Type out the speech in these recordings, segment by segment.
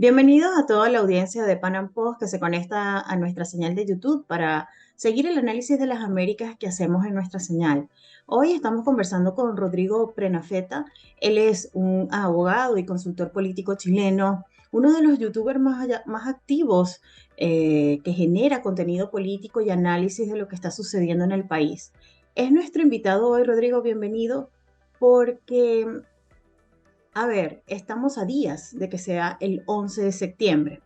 Bienvenidos a toda la audiencia de Pan Am Post que se conecta a nuestra señal de YouTube para seguir el análisis de las Américas que hacemos en nuestra señal. Hoy estamos conversando con Rodrigo Prenafeta. Él es un abogado y consultor político chileno, uno de los youtubers más activos que genera contenido político y análisis de lo que está sucediendo en el país. Es nuestro invitado hoy, Rodrigo, bienvenido, porque a ver, estamos a días de que sea el 11 de septiembre,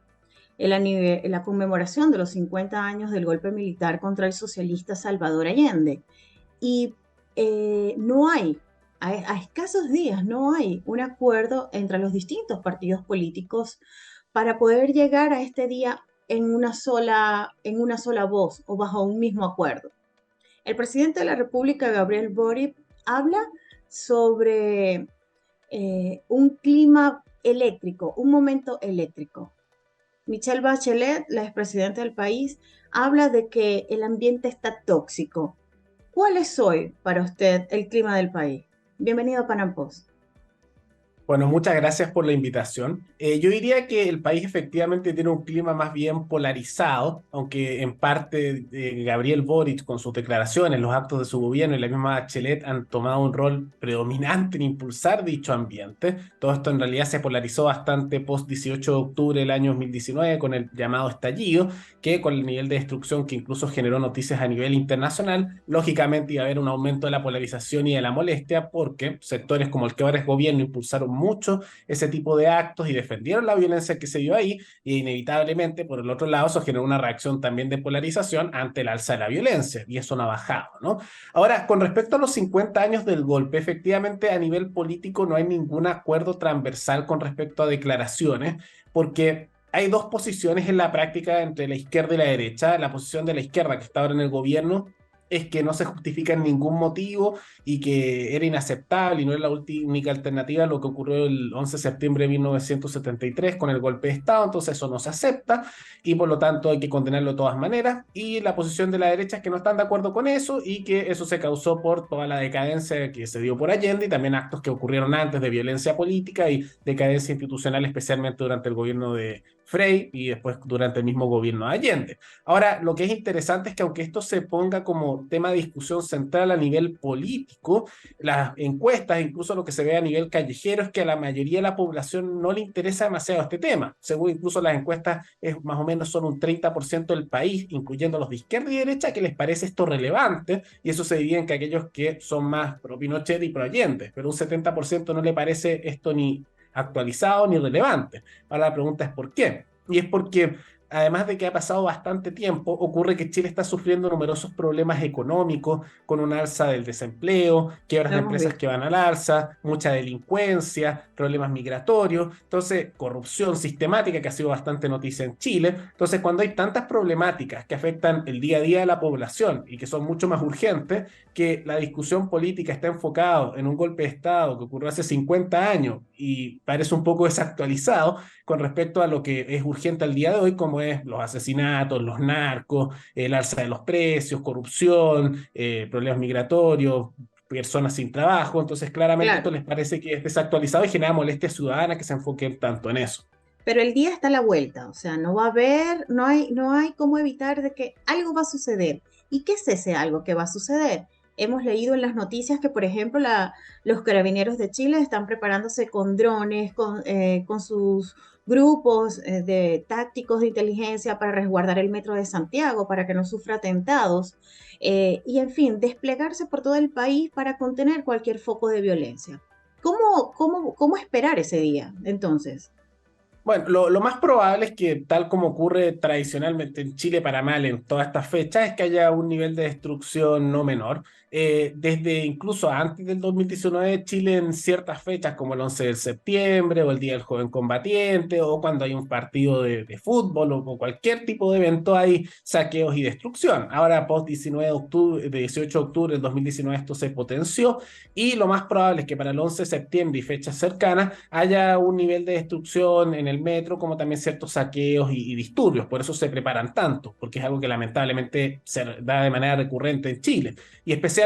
la conmemoración de los 50 años del golpe militar contra el socialista Salvador Allende. Y no hay, a escasos días, no hay un acuerdo entre los distintos partidos políticos para poder llegar a este día en una sola voz o bajo un mismo acuerdo. El presidente de la República, Gabriel Boric, habla sobre un clima eléctrico, un momento eléctrico. Michelle Bachelet, la expresidenta del país, habla de que el ambiente está tóxico. ¿Cuál es hoy para usted el clima del país? Bienvenido a Panam Post. Bueno, muchas gracias por la invitación. Yo diría que el país efectivamente tiene un clima más bien polarizado, aunque en parte Gabriel Boric con sus declaraciones, los actos de su gobierno y la misma Bachelet han tomado un rol predominante en impulsar dicho ambiente. Todo esto en realidad se polarizó bastante post 18 de octubre del año 2019 con el llamado estallido, que con el nivel de destrucción que incluso generó noticias a nivel internacional, lógicamente iba a haber un aumento de la polarización y de la molestia porque sectores como el que ahora es gobierno impulsaron mucho ese tipo de actos y defendieron la violencia que se dio ahí, y inevitablemente, por el otro lado, eso generó una reacción también de polarización ante el alza de la violencia, y eso no ha bajado, ¿no? Ahora, con respecto a los 50 años del golpe, efectivamente, a nivel político no hay ningún acuerdo transversal con respecto a declaraciones, porque hay dos posiciones en la práctica entre la izquierda y la derecha. La posición de la izquierda, que está ahora en el gobierno, es que no se justifica en ningún motivo y que era inaceptable y no era la única alternativa a lo que ocurrió el 11 de septiembre de 1973 con el golpe de Estado. Entonces eso no se acepta y por lo tanto hay que condenarlo de todas maneras. Y la posición de la derecha es que no están de acuerdo con eso y que eso se causó por toda la decadencia que se dio por Allende y también actos que ocurrieron antes de violencia política y decadencia institucional, especialmente durante el gobierno de Frei y después durante el mismo gobierno de Allende. Ahora, lo que es interesante es que aunque esto se ponga como tema de discusión central a nivel político, las encuestas, incluso lo que se ve a nivel callejero, es que a la mayoría de la población no le interesa demasiado este tema. Según incluso las encuestas, es más o menos solo un 30% del país, incluyendo los de izquierda y derecha, que les parece esto relevante, y eso se divide en que aquellos que son más pro Pinochet y pro Allende, pero un 70% no le parece esto ni actualizado ni relevante. Ahora la pregunta es ¿por qué? Y es porque además de que ha pasado bastante tiempo, ocurre que Chile está sufriendo numerosos problemas económicos, con un alza del desempleo, quiebras Lo de hemos empresas que visto. van al alza, mucha delincuencia, problemas migratorios, entonces corrupción sistemática que ha sido bastante noticia en Chile. Entonces, cuando hay tantas problemáticas que afectan el día a día de la población y que son mucho más urgentes, que la discusión política está enfocada en un golpe de Estado que ocurrió hace 50 años y parece un poco desactualizado con respecto a lo que es urgente al día de hoy, como es los asesinatos, los narcos, el alza de los precios, corrupción, problemas migratorios, personas sin trabajo. Entonces, claramente esto Claro, les parece que es desactualizado y genera molestia ciudadana que se enfoque tanto en eso. pero el día está a la vuelta, o sea, no va a haber, no hay cómo evitar de que algo va a suceder. ¿Y qué es ese algo que va a suceder? Hemos leído en las noticias que, por ejemplo, los carabineros de Chile están preparándose con drones, con sus grupos de tácticos de inteligencia para resguardar el metro de Santiago, para que no sufra atentados, y, en fin, desplegarse por todo el país para contener cualquier foco de violencia. ¿Cómo esperar ese día, entonces? Bueno, lo más probable es que, tal como ocurre tradicionalmente en Chile para mal en todas estas fechas, es que haya un nivel de destrucción no menor. Desde incluso antes del 2019, Chile en ciertas fechas como el 11 de septiembre o el Día del Joven Combatiente o cuando hay un partido de fútbol o cualquier tipo de evento, hay saqueos y destrucción. Ahora, post 19 de octubre, de 18 de octubre del 2019, esto se potenció y lo más probable es que para el 11 de septiembre y fechas cercanas haya un nivel de destrucción en el metro, como también ciertos saqueos y disturbios. Por eso se preparan tanto, porque es algo que lamentablemente se da de manera recurrente en Chile. Y especialmente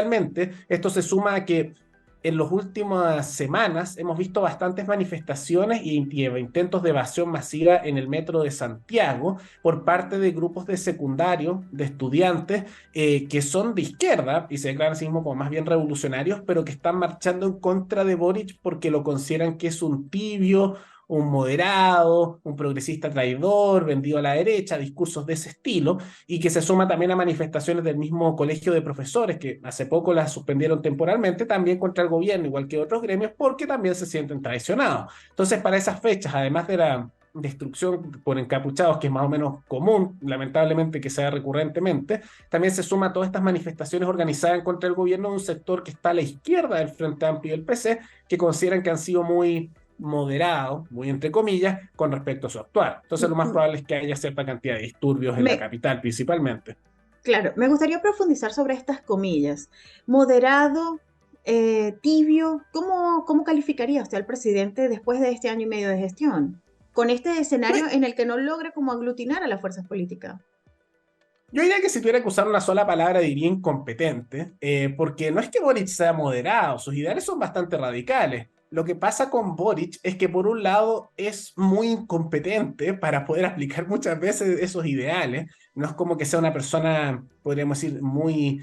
esto se suma a que en las últimas semanas hemos visto bastantes manifestaciones y intentos de evasión masiva en el metro de Santiago por parte de grupos de secundarios, de estudiantes que son de izquierda y se declaran a sí mismos como más bien revolucionarios, pero que están marchando en contra de Boric porque lo consideran que es un tibio, un moderado, un progresista traidor, vendido a la derecha, discursos de ese estilo, y que se suma también a manifestaciones del mismo colegio de profesores, que hace poco las suspendieron temporalmente, también contra el gobierno, igual que otros gremios, porque también se sienten traicionados. Entonces, para esas fechas, además de la destrucción por encapuchados, que es más o menos común, lamentablemente que sea recurrentemente, también se suma a todas estas manifestaciones organizadas en contra del gobierno de un sector que está a la izquierda del Frente Amplio y del PC, que consideran que han sido muy moderado, muy entre comillas, con respecto a su actuar. Entonces lo más probable es que haya cierta cantidad de disturbios en la Me, capital principalmente. claro, me gustaría profundizar sobre estas comillas. Moderado, tibio, ¿cómo calificaría usted al presidente después de este año y medio de gestión? Con este escenario en el que no logra como aglutinar a las fuerzas políticas. Yo diría que si tuviera que usar una sola palabra diría incompetente, porque no es que Boric sea moderado, sus ideales son bastante radicales. Lo que pasa con Boric es que por un lado es muy incompetente para poder aplicar muchas veces esos ideales. No es como que sea una persona, podríamos decir, muy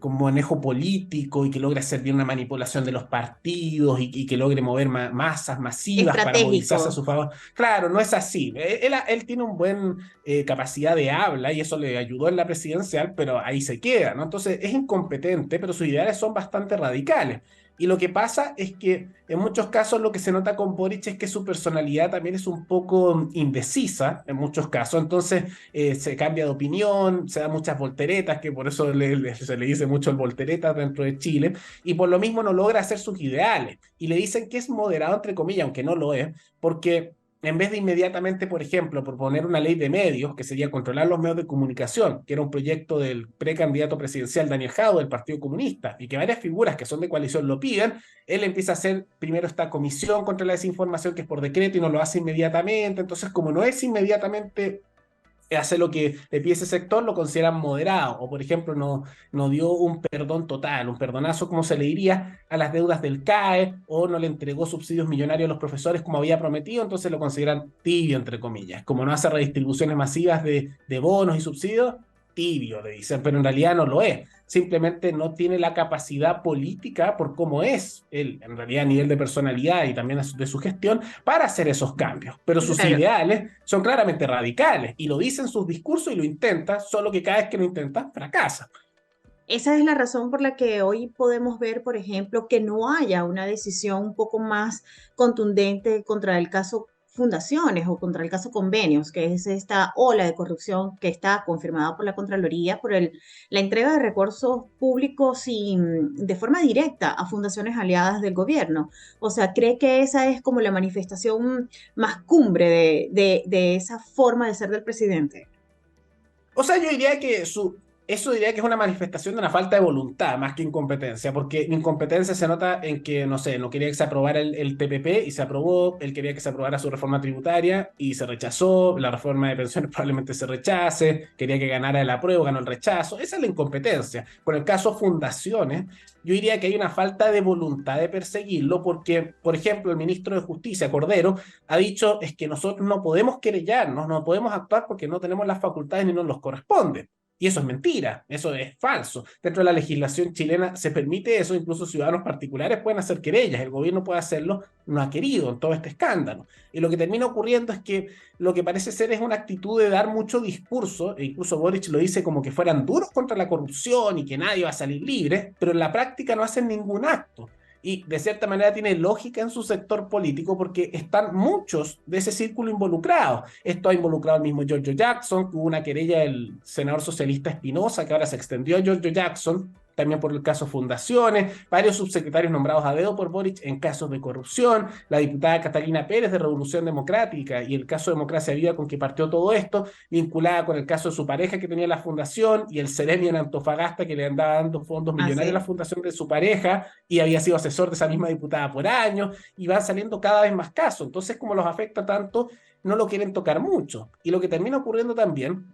con manejo político y que logre hacer bien una manipulación de los partidos y que logre mover masas masivas para movilizarse a Estratégico. su favor. Claro, no es así. Él tiene un buen capacidad de habla y eso le ayudó en la presidencial, pero ahí se queda, ¿no? Entonces es incompetente, pero sus ideales son bastante radicales. Y lo que pasa es que en muchos casos lo que se nota con Boric es que su personalidad también es un poco indecisa en muchos casos, entonces se cambia de opinión, se da muchas volteretas, que por eso se le dice mucho el voltereta dentro de Chile, y por lo mismo no logra hacer sus ideales. Y le dicen que es moderado, entre comillas, aunque no lo es, porque en vez de inmediatamente, por ejemplo, proponer una ley de medios, que sería controlar los medios de comunicación, que era un proyecto del precandidato presidencial Daniel Jadot del Partido Comunista, y que varias figuras que son de coalición lo piden, él empieza a hacer primero esta comisión contra la desinformación, que es por decreto y no lo hace inmediatamente. Entonces, como no es inmediatamente hace lo que le pide ese sector, lo consideran moderado, o por ejemplo no dio un perdón total, un perdonazo, como se le diría, a las deudas del CAE, o no le entregó subsidios millonarios a los profesores como había prometido, entonces lo consideran tibio, entre comillas. Como no hace redistribuciones masivas de bonos y subsidios, tibio, le dicen, pero en realidad no lo es. Simplemente no tiene la capacidad política por cómo es él, en realidad a nivel de personalidad y también de su gestión, para hacer esos cambios. Pero sus Claro, ideales son claramente radicales y lo dice en sus discursos y lo intenta, solo que cada vez que lo intenta, fracasa. esa es la razón por la que hoy podemos ver, por ejemplo, que no haya una decisión un poco más contundente contra el caso fundaciones o contra el caso convenios, que es esta ola de corrupción que está confirmada por la Contraloría por la entrega de recursos públicos de forma directa a fundaciones aliadas del gobierno. O sea, ¿cree que esa es como la manifestación más cumbre de esa forma de ser del presidente? O sea, yo diría que eso diría que es una manifestación de una falta de voluntad más que incompetencia, porque incompetencia se nota en que, no sé, no quería que se aprobara el TPP y se aprobó, él quería que se aprobara su reforma tributaria y se rechazó, la reforma de pensiones probablemente se rechace, quería que ganara el apruebo, ganó el rechazo, esa es la incompetencia. Con el caso fundaciones, yo diría que hay una falta de voluntad de perseguirlo porque, por ejemplo, el ministro de Justicia, Cordero, ha dicho es que nosotros no podemos querellarnos, no podemos actuar porque no tenemos las facultades ni nos los corresponde. Y eso es mentira, eso es falso. Dentro de la legislación chilena se permite eso, incluso ciudadanos particulares pueden hacer querellas, el gobierno puede hacerlo, no ha querido en todo este escándalo. Y lo que termina ocurriendo es que lo que parece ser es una actitud de dar mucho discurso, e incluso Boric lo dice como que fueran duros contra la corrupción y que nadie va a salir libre, pero en la práctica no hacen ningún acto y de cierta manera tiene lógica en su sector político porque están muchos de ese círculo involucrados. Esto ha involucrado al mismo Giorgio Jackson, que hubo una querella del senador socialista Espinosa, que ahora se extendió a Giorgio Jackson, también por el caso Fundaciones, varios subsecretarios nombrados a dedo por Boric en casos de corrupción, la diputada Catalina Pérez de Revolución Democrática y el caso Democracia Viva con que partió todo esto, vinculada con el caso de su pareja que tenía la fundación y el Ceremi en Antofagasta que le andaba dando fondos millonarios a la Así. fundación de su pareja y había sido asesor de esa misma diputada por años y van saliendo cada vez más casos. Entonces, como los afecta tanto, no lo quieren tocar mucho. Y lo que termina ocurriendo también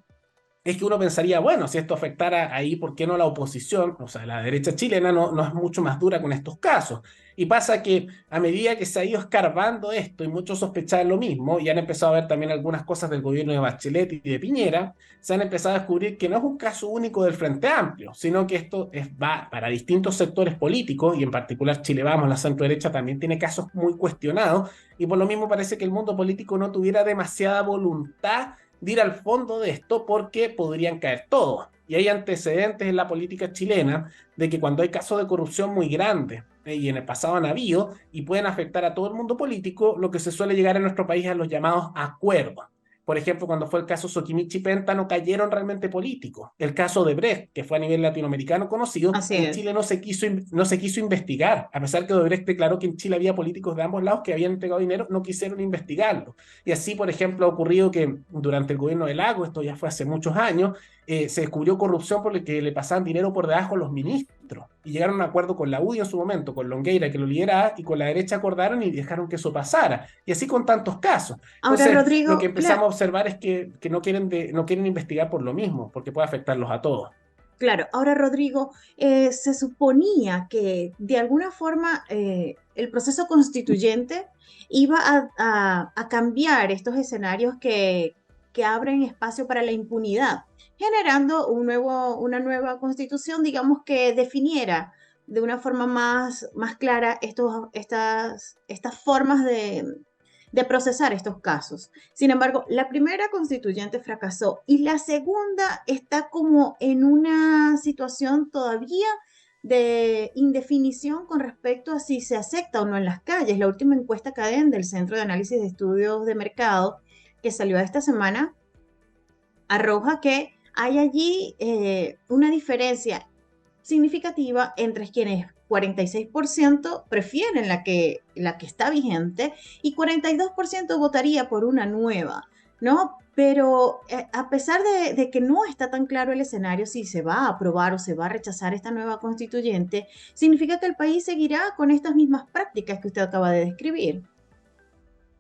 es que uno pensaría, bueno, si esto afectara ahí, ¿por qué no la oposición? O sea, la derecha chilena no es mucho más dura con estos casos. Y pasa que a medida que se ha ido escarbando esto y muchos sospechaban lo mismo, y han empezado a ver también algunas cosas del gobierno de Bachelet y de Piñera, se han empezado a descubrir que no es un caso único del Frente Amplio, sino que esto va para distintos sectores políticos, y en particular Chile Vamos, la centro derecha, también tiene casos muy cuestionados, y por lo mismo parece que el mundo político no tuviera demasiada voluntad de ir al fondo de esto porque podrían caer todos. Y hay antecedentes en la política chilena de que cuando hay casos de corrupción muy grandes, y en el pasado han habido, y pueden afectar a todo el mundo político, lo que se suele llegar en nuestro país a los llamados acuerdos. Por ejemplo, cuando fue el caso Soquimich y Penta, no cayeron realmente políticos. El caso de Brecht, que fue a nivel latinoamericano conocido, Así en es. Chile no se quiso investigar. A pesar que Odebrecht declaró que en Chile había políticos de ambos lados que habían entregado dinero, no quisieron investigarlo. Y así, por ejemplo, ha ocurrido que durante el gobierno de Lago, esto ya fue hace muchos años, se descubrió corrupción por el que le pasaban dinero por debajo a los ministros. Y llegaron a un acuerdo con la UDI en su momento, con Longueira, que lo lideraba, y con la derecha acordaron y dejaron que eso pasara. Y así con tantos casos. Ahora, Entonces, lo que Rodrigo, empezamos a observar es que no quieren investigar por lo mismo, porque puede afectarlos a todos. claro, ahora Rodrigo, se suponía que de alguna forma el proceso constituyente iba a cambiar estos escenarios que abren espacio para la impunidad, generando una nueva constitución, digamos, que definiera de una forma más clara estas formas de procesar estos casos. Sin embargo, la primera constituyente fracasó y la segunda está como en una situación todavía de indefinición con respecto a si se acepta o no en las calles. La última encuesta CADEN del Centro de Análisis de Estudios de Mercado que salió esta semana arroja que hay allí una diferencia significativa entre quienes 46% prefieren la que está vigente y 42% votaría por una nueva, ¿no? Pero a pesar de que no está tan claro el escenario, si se va a aprobar o se va a rechazar esta nueva constituyente, significa que el país seguirá con estas mismas prácticas que usted acaba de describir.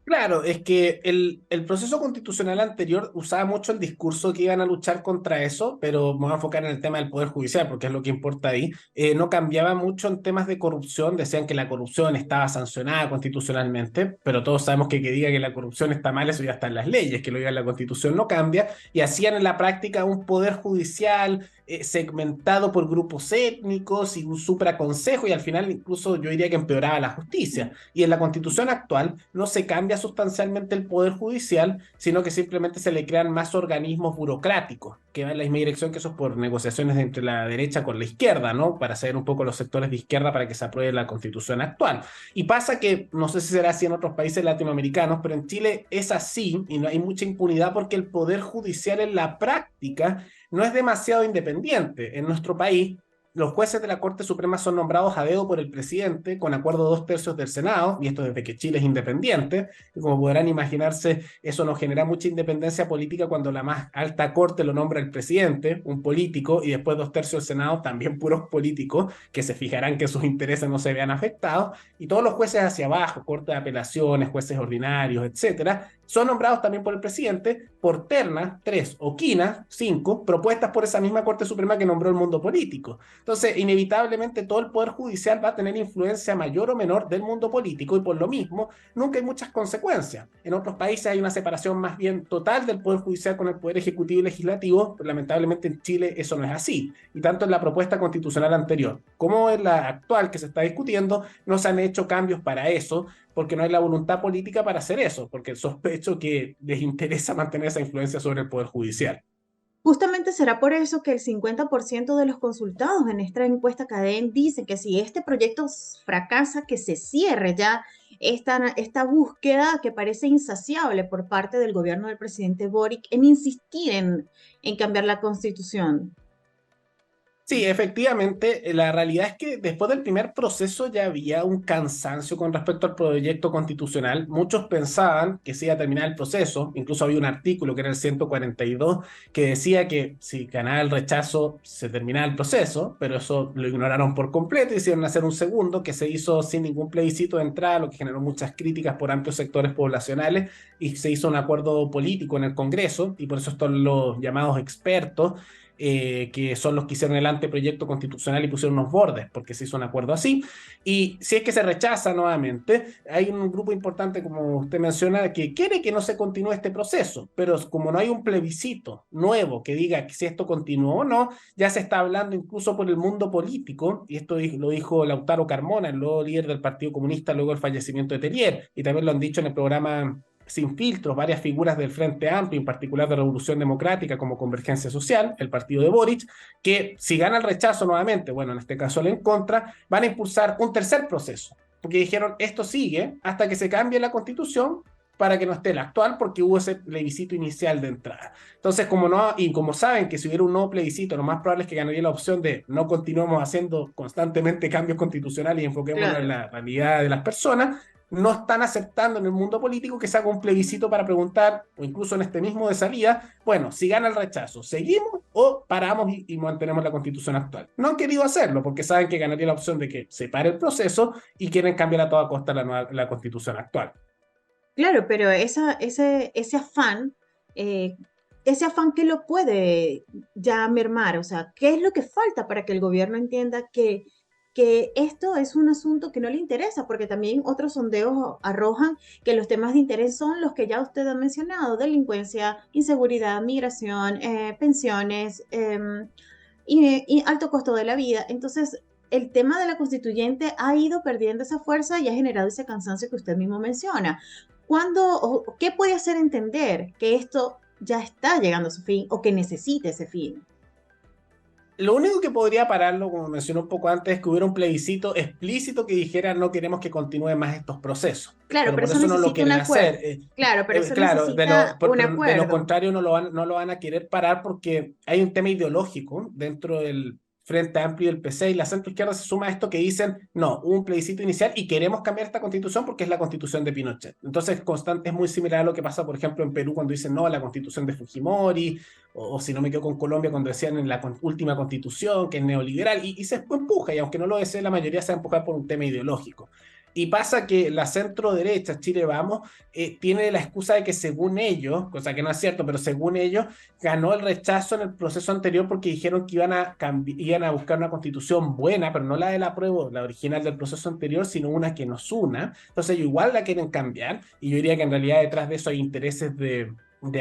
Claro, es que el proceso constitucional anterior usaba mucho el discurso que iban a luchar contra eso, pero me voy a enfocar en el tema del Poder Judicial, porque es lo que importa ahí. No cambiaba mucho en temas de corrupción, decían que la corrupción estaba sancionada constitucionalmente, pero todos sabemos que diga que la corrupción está mal, eso ya está en las leyes, que lo diga en la Constitución no cambia, y hacían en la práctica un Poder Judicial segmentado por grupos étnicos y un supraconsejo, y al final incluso yo diría que empeoraba la justicia. Y en la Constitución actual no se cambia sustancialmente el poder judicial, sino que simplemente se le crean más organismos burocráticos, que van en la misma dirección que eso por negociaciones entre la derecha con la izquierda, ¿no? Para hacer un poco los sectores de izquierda para que se apruebe la Constitución actual. Y pasa que, no sé si será así en otros países latinoamericanos, pero en Chile es así y no hay mucha impunidad porque el poder judicial en la práctica no es demasiado independiente. En nuestro país, los jueces de la Corte Suprema son nombrados a dedo por el presidente con acuerdo de 2/3 del Senado, y esto desde que Chile es independiente. Y como podrán imaginarse, eso no genera mucha independencia política cuando la más alta corte lo nombra el presidente, un político, y después 2/3 del Senado, también puros políticos, que se fijarán que sus intereses no se vean afectados. Y todos los jueces hacia abajo, Corte de Apelaciones, jueces ordinarios, etcétera, son nombrados también por el presidente por ternas, 3 o quinas, 5, propuestas por esa misma Corte Suprema que nombró el mundo político. Entonces, inevitablemente todo el poder judicial va a tener influencia mayor o menor del mundo político, y por lo mismo nunca hay muchas consecuencias. En otros países hay una separación más bien total del poder judicial con el poder ejecutivo y legislativo, pero lamentablemente en Chile eso no es así. Y tanto en la propuesta constitucional anterior como en la actual que se está discutiendo, no se han hecho cambios para eso, porque no hay la voluntad política para hacer eso, porque sospecho que les interesa mantener esa influencia sobre el poder judicial. Justamente será por eso que el 50% de los consultados en esta encuesta CADEN dice que si este proyecto fracasa, que se cierre ya esta búsqueda que parece insaciable por parte del gobierno del presidente Boric en insistir en cambiar la constitución. Sí, efectivamente, la realidad es que después del primer proceso ya había un cansancio con respecto al proyecto constitucional. Muchos pensaban que se iba a terminar el proceso, incluso había un artículo que era el 142 que decía que si ganaba el rechazo se terminaba el proceso, pero eso lo ignoraron por completo y hicieron hacer un segundo que se hizo sin ningún plebiscito de entrada, lo que generó muchas críticas por amplios sectores poblacionales y se hizo un acuerdo político en el Congreso y por eso están los llamados expertos que son los que hicieron el anteproyecto constitucional y pusieron unos bordes, porque se hizo un acuerdo así. Y si es que se rechaza nuevamente, hay un grupo importante, como usted menciona, que quiere que no se continúe este proceso, pero como no hay un plebiscito nuevo que diga que si esto continúa o no, ya se está hablando incluso por el mundo político, y esto lo dijo Lautaro Carmona, el nuevo líder del Partido Comunista luego del fallecimiento de Tellier, y también lo han dicho en el programa Sin Filtros, varias figuras del Frente Amplio, en particular de Revolución Democrática como Convergencia Social, el partido de Boric, que si gana el rechazo nuevamente, bueno, en este caso el en contra, van a impulsar un tercer proceso, porque dijeron esto sigue hasta que se cambie la constitución para que no esté la actual, porque hubo ese plebiscito inicial de entrada. Entonces, como no, y como saben que si hubiera un nuevo plebiscito, lo más probable es que ganaría la opción de no continuemos haciendo constantemente cambios constitucionales y enfoquémonos en Claro. la realidad de las personas, no están aceptando en el mundo político que se haga un plebiscito para preguntar, o incluso en este mismo de salida, bueno, si gana el rechazo, ¿seguimos o paramos y mantenemos la constitución actual? No han querido hacerlo porque saben que ganaría la opción de que se pare el proceso y quieren cambiar a toda costa la constitución actual. Claro, pero eh, ese afán que lo puede ya mermar, o sea, ¿qué es lo que falta para que el gobierno entienda que esto es un asunto que no le interesa? Porque también otros sondeos arrojan que los temas de interés son los que ya usted ha mencionado: delincuencia, inseguridad, migración, pensiones, y alto costo de la vida. Entonces, el tema de la constituyente ha ido perdiendo esa fuerza y ha generado ese cansancio que usted mismo menciona. ¿Qué puede hacer entender que esto ya está llegando a su fin o que necesita ese fin? Lo único que podría pararlo, como mencioné un poco antes, es que hubiera un plebiscito explícito que dijera no queremos que continúen más estos procesos. Claro, Pero pero por eso eso no lo necesita un quieren hacer. acuerdo. Claro, pero eso Claro, necesita un de lo acuerdo. contrario no lo van a querer parar porque hay un tema ideológico dentro del Frente Amplio y del PC y la centro izquierda se suma a esto que dicen, no, hubo un plebiscito inicial y queremos cambiar esta constitución porque es la constitución de Pinochet. Entonces, constante es muy similar a lo que pasa, por ejemplo, en Perú cuando dicen, no, la constitución de Fujimori, o si no me quedo con Colombia cuando decían en la última constitución que es neoliberal, y se empuja, y aunque no lo desee, la mayoría se va a empujar por un tema ideológico. Y pasa que la centro derecha, Chile Vamos, tiene la excusa de que según ellos, cosa que no es cierto, pero según ellos, ganó el rechazo en el proceso anterior porque dijeron que iban a buscar una constitución buena, pero no la de la prueba, la original del proceso anterior, sino una que nos una. Entonces ellos igual la quieren cambiar, y yo diría que en realidad detrás de eso hay intereses de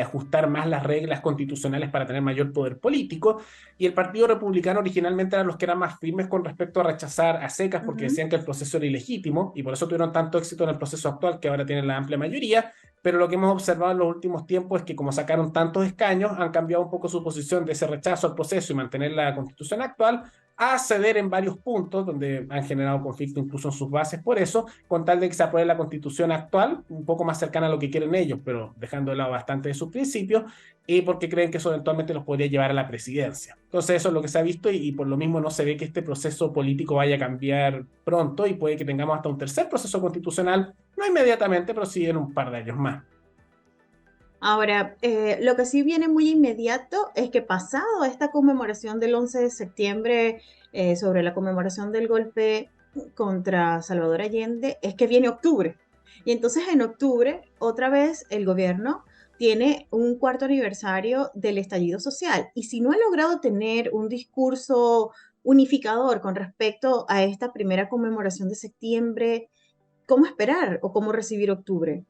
ajustar más las reglas constitucionales para tener mayor poder político, y el Partido Republicano originalmente eran los que eran más firmes con respecto a rechazar a secas porque Ujú. decían que el proceso era ilegítimo y por eso tuvieron tanto éxito en el proceso actual que ahora tienen la amplia mayoría, pero lo que hemos observado en los últimos tiempos es que como sacaron tantos escaños, han cambiado un poco su posición de ese rechazo al proceso y mantener la constitución actual a ceder en varios puntos donde han generado conflicto incluso en sus bases por eso, con tal de que se apruebe la constitución actual, un poco más cercana a lo que quieren ellos, pero dejando de lado bastante de sus principios, y porque creen que eso eventualmente los podría llevar a la presidencia. Entonces eso es lo que se ha visto y por lo mismo no se ve que este proceso político vaya a cambiar pronto y puede que tengamos hasta un tercer proceso constitucional, no inmediatamente, pero sí en un par de años más. Ahora, lo que sí viene muy inmediato es que pasado esta conmemoración del 11 de septiembre, sobre la conmemoración del golpe contra Salvador Allende, es que viene octubre. Y entonces en octubre, otra vez, el gobierno tiene un cuarto aniversario del estallido social. Y si no ha logrado tener un discurso unificador con respecto a esta primera conmemoración de septiembre, ¿cómo esperar o cómo recibir octubre?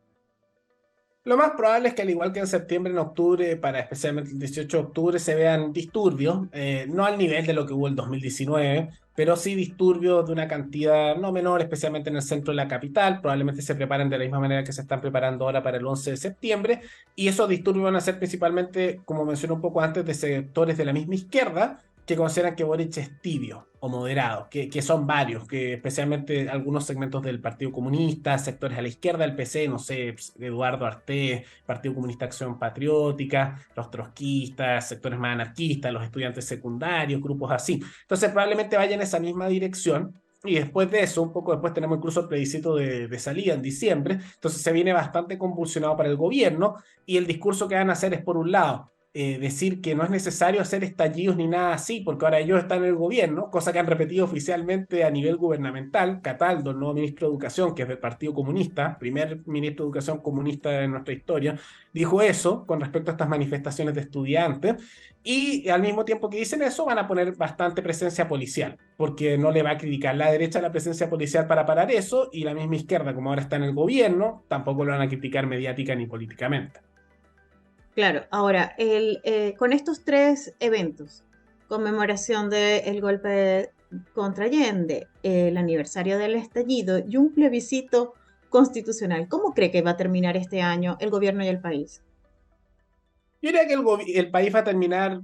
Lo más probable es que al igual que en septiembre, en octubre, para especialmente el 18 de octubre, se vean disturbios, no al nivel de lo que hubo el 2019, pero sí disturbios de una cantidad no menor, especialmente en el centro de la capital. Probablemente se preparen de la misma manera que se están preparando ahora para el 11 de septiembre, y esos disturbios van a ser principalmente, como mencioné un poco antes, de sectores de la misma izquierda, que consideran que Boric es tibio o moderado, que son varios, que especialmente algunos segmentos del Partido Comunista, sectores a la izquierda del PC, no sé, Eduardo Artés, Partido Comunista Acción Patriótica, los trotskistas, sectores más anarquistas, los estudiantes secundarios, grupos así. Entonces probablemente vaya en esa misma dirección. Y después de eso, un poco después tenemos incluso el plebiscito de salida en diciembre, entonces se viene bastante convulsionado para el gobierno y el discurso que van a hacer es, por un lado, decir que no es necesario hacer estallidos ni nada así, porque ahora ellos están en el gobierno, cosa que han repetido oficialmente a nivel gubernamental. Cataldo, el nuevo ministro de Educación, que es del Partido Comunista, primer ministro de Educación comunista de nuestra historia, dijo eso con respecto a estas manifestaciones de estudiantes, y al mismo tiempo que dicen eso, van a poner bastante presencia policial, porque no le va a criticar la derecha la presencia policial para parar eso, y la misma izquierda, como ahora está en el gobierno, tampoco lo van a criticar mediática ni políticamente. Claro, ahora, con estos tres eventos, conmemoración del golpe contra Allende, el aniversario del estallido y un plebiscito constitucional, ¿cómo cree que va a terminar este año el gobierno y el país? Yo diría que el país va a terminar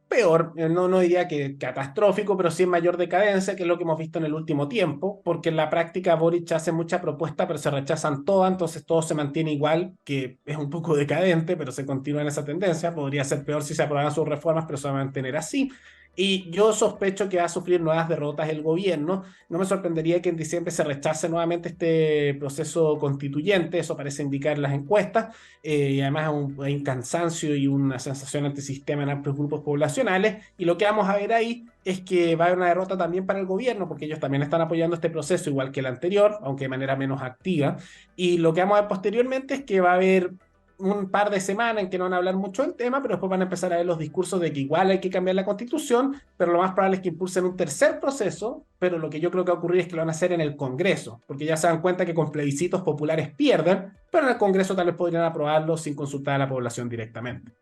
peor, no diría que catastrófico, pero sí en mayor decadencia, que es lo que hemos visto en el último tiempo, porque en la práctica Boric hace mucha propuesta, pero se rechazan todas, entonces todo se mantiene igual, que es un poco decadente, pero se continúa en esa tendencia. Podría ser peor si se aprobaran sus reformas, pero se va a mantener así. Y yo sospecho que va a sufrir nuevas derrotas el gobierno. No me sorprendería que en diciembre se rechace nuevamente este proceso constituyente, eso parece indicar las encuestas, y además hay un cansancio y una sensación antisistema en amplios grupos poblacionales, y lo que vamos a ver ahí es que va a haber una derrota también para el gobierno, porque ellos también están apoyando este proceso igual que el anterior, aunque de manera menos activa, y lo que vamos a ver posteriormente es que va a haber un par de semanas en que no van a hablar mucho del tema, pero después van a empezar a ver los discursos de que igual hay que cambiar la constitución, pero lo más probable es que impulsen un tercer proceso, pero lo que yo creo que va a ocurrir es que lo van a hacer en el Congreso, porque ya se dan cuenta que con plebiscitos populares pierden, pero en el Congreso tal vez podrían aprobarlo sin consultar a la población directamente.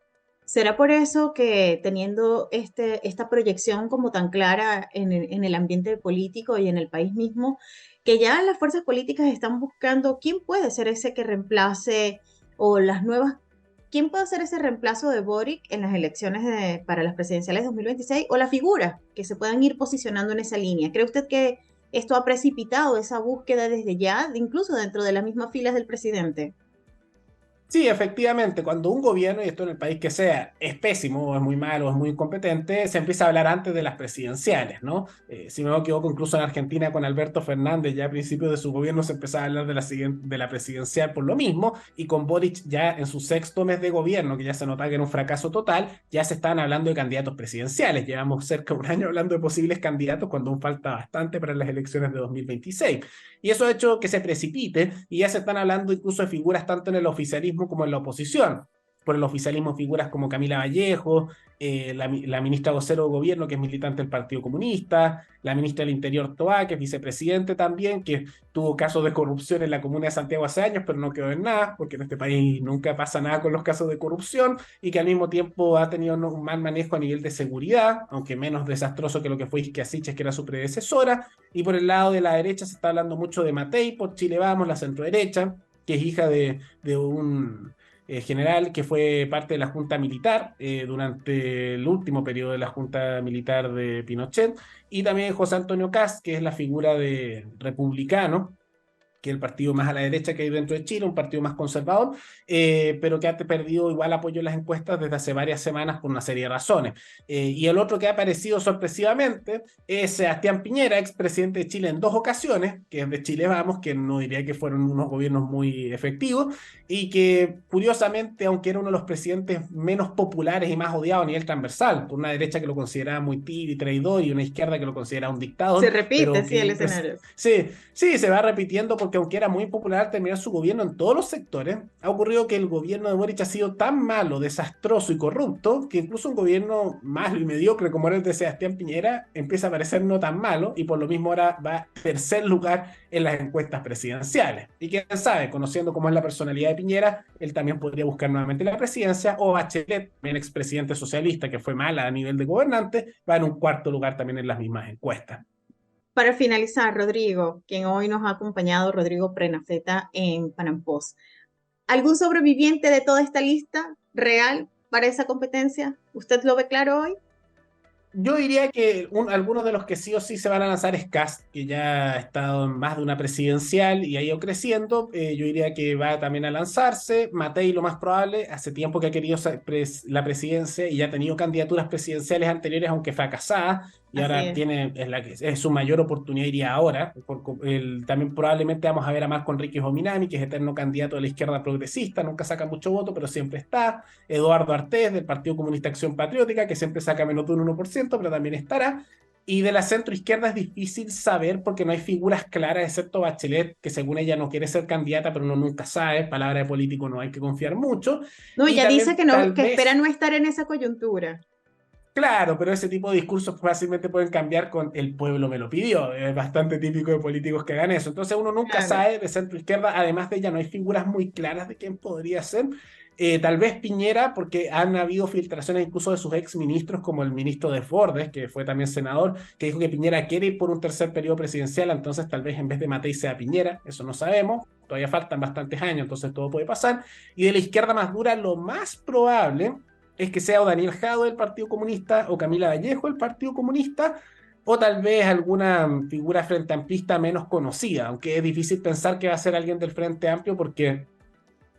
¿Será por eso que teniendo esta proyección como tan clara en el ambiente político y en el país mismo, que ya las fuerzas políticas están buscando quién puede ser ese que reemplace o las nuevas, quién puede ser ese reemplazo de Boric en las elecciones para las presidenciales 2026 o la figura que se puedan ir posicionando en esa línea? ¿Cree usted que esto ha precipitado esa búsqueda desde ya, incluso dentro de las mismas filas del presidente? Sí, efectivamente, cuando un gobierno, y esto en el país que sea, es pésimo, o es muy malo, o es muy incompetente, se empieza a hablar antes de las presidenciales, ¿no? Si no me equivoco, incluso en Argentina con Alberto Fernández, ya a principios de su gobierno se empezaba a hablar de la presidencial por lo mismo, y con Boric ya en su sexto mes de gobierno, que ya se notaba que era un fracaso total, ya se estaban hablando de candidatos presidenciales. Llevamos cerca de un año hablando de posibles candidatos cuando aún falta bastante para las elecciones de 2026. Y eso ha hecho que se precipite y ya se están hablando incluso de figuras tanto en el oficialismo como en la oposición. Por el oficialismo figuras como Camila Vallejo, la ministra vocero de gobierno que es militante del Partido Comunista, la ministra del Interior Toá, que es vicepresidente también, que tuvo casos de corrupción en la comuna de Santiago hace años, pero no quedó en nada, porque en este país nunca pasa nada con los casos de corrupción, y que al mismo tiempo ha tenido un mal manejo a nivel de seguridad, aunque menos desastroso que lo que fue Isquia Siches, que era su predecesora. Y por el lado de la derecha se está hablando mucho de Matei por Chile Vamos, la centroderecha, que es hija de un general que fue parte de la Junta Militar durante el último periodo de la Junta Militar de Pinochet, y también José Antonio Kast, que es la figura de republicano, que es el partido más a la derecha que hay dentro de Chile, un partido más conservador, pero que ha perdido igual apoyo en las encuestas desde hace varias semanas por una serie de razones. Y el otro que ha aparecido sorpresivamente es Sebastián Piñera, expresidente de Chile en dos ocasiones, que es de Chile Vamos, que no diría que fueron unos gobiernos muy efectivos, y que curiosamente, aunque era uno de los presidentes menos populares y más odiados a nivel transversal, por una derecha que lo consideraba muy tibio y traidor y una izquierda que lo consideraba un Se dictador, repite, pero sí, el que escenario. sí, sí, se va repitiendo porque aunque era muy popular terminar su gobierno en todos los sectores, ha ocurrido que el gobierno de Boric ha sido tan malo, desastroso y corrupto que incluso un gobierno malo y mediocre como era el de Sebastián Piñera empieza a parecer no tan malo, y por lo mismo ahora va a tercer lugar en las encuestas presidenciales. Y quién sabe, conociendo cómo es la personalidad de Piñera, él también podría buscar nuevamente la presidencia, o Bachelet, el expresidente socialista que fue mala a nivel de gobernante, va en un cuarto lugar también en las mismas encuestas. Para finalizar, Rodrigo, quien hoy nos ha acompañado, Rodrigo Prenafeta en Panam Post. ¿Algún sobreviviente de toda esta lista real para esa competencia? ¿Usted lo ve claro hoy? Yo diría que algunos de los que sí o sí se van a lanzar es Kast, que ya ha estado en más de una presidencial y ha ido creciendo. Yo diría que va también a lanzarse. Matei, lo más probable, hace tiempo que ha querido la presidencia y ya ha tenido candidaturas presidenciales anteriores, aunque fracasadas, y Así ahora es. tiene, es su mayor oportunidad, iría ahora. También probablemente vamos a ver a Marco Enrique Jominami, que es eterno candidato de la izquierda progresista, nunca saca mucho voto, pero siempre está. Eduardo Artés, del Partido Comunista Acción Patriótica, que siempre saca menos de un 1%, pero también estará. Y de la centro izquierda es difícil saber porque no hay figuras claras, excepto Bachelet, que según ella no quiere ser candidata, pero uno nunca sabe, palabra de político no hay que confiar mucho. No, Y ella dice también que no, tal que espera vez, no estar en esa coyuntura. claro, pero ese tipo de discursos fácilmente pueden cambiar con el pueblo me lo pidió. Es bastante típico de políticos que hagan eso. Entonces uno nunca Claro. sabe de centro izquierda, además de ella no hay figuras muy claras de quién podría ser. Tal vez Piñera, porque han habido filtraciones incluso de sus ex ministros, como el ministro Desbordes, que fue también senador, que dijo que Piñera quiere ir por un tercer periodo presidencial, entonces tal vez en vez de Matei sea Piñera, eso no sabemos, todavía faltan bastantes años, entonces todo puede pasar. Y de la izquierda más dura, lo más probable es que sea o Daniel Jado del Partido Comunista o Camila Vallejo del Partido Comunista, o tal vez alguna figura frente amplista menos conocida, aunque es difícil pensar que va a ser alguien del Frente Amplio porque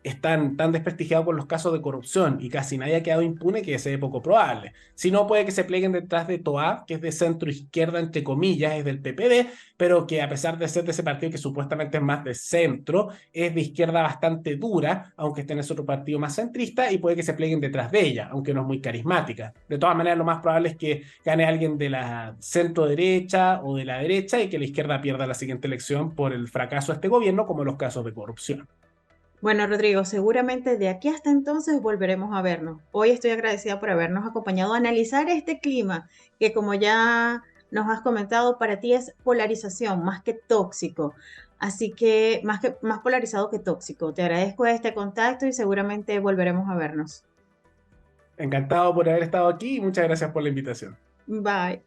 están tan desprestigiados por los casos de corrupción y casi nadie ha quedado impune que ese es poco probable. Si no, puede que se pleguen detrás de Toá, que es de centro izquierda, entre comillas, es del PPD, pero que a pesar de ser de ese partido que supuestamente es más de centro, es de izquierda bastante dura, aunque esté en ese otro partido más centrista, y puede que se pleguen detrás de ella, aunque no es muy carismática. De todas maneras, lo más probable es que gane alguien de la centro derecha o de la derecha y que la izquierda pierda la siguiente elección por el fracaso de este gobierno, como los casos de corrupción. Bueno, Rodrigo, seguramente de aquí hasta entonces volveremos a vernos. Hoy estoy agradecida por habernos acompañado a analizar este clima que, como ya nos has comentado, para ti es polarización más que tóxico. Así que más polarizado que tóxico. Te agradezco este contacto y seguramente volveremos a vernos. Encantado por haber estado aquí y muchas gracias por la invitación. Bye.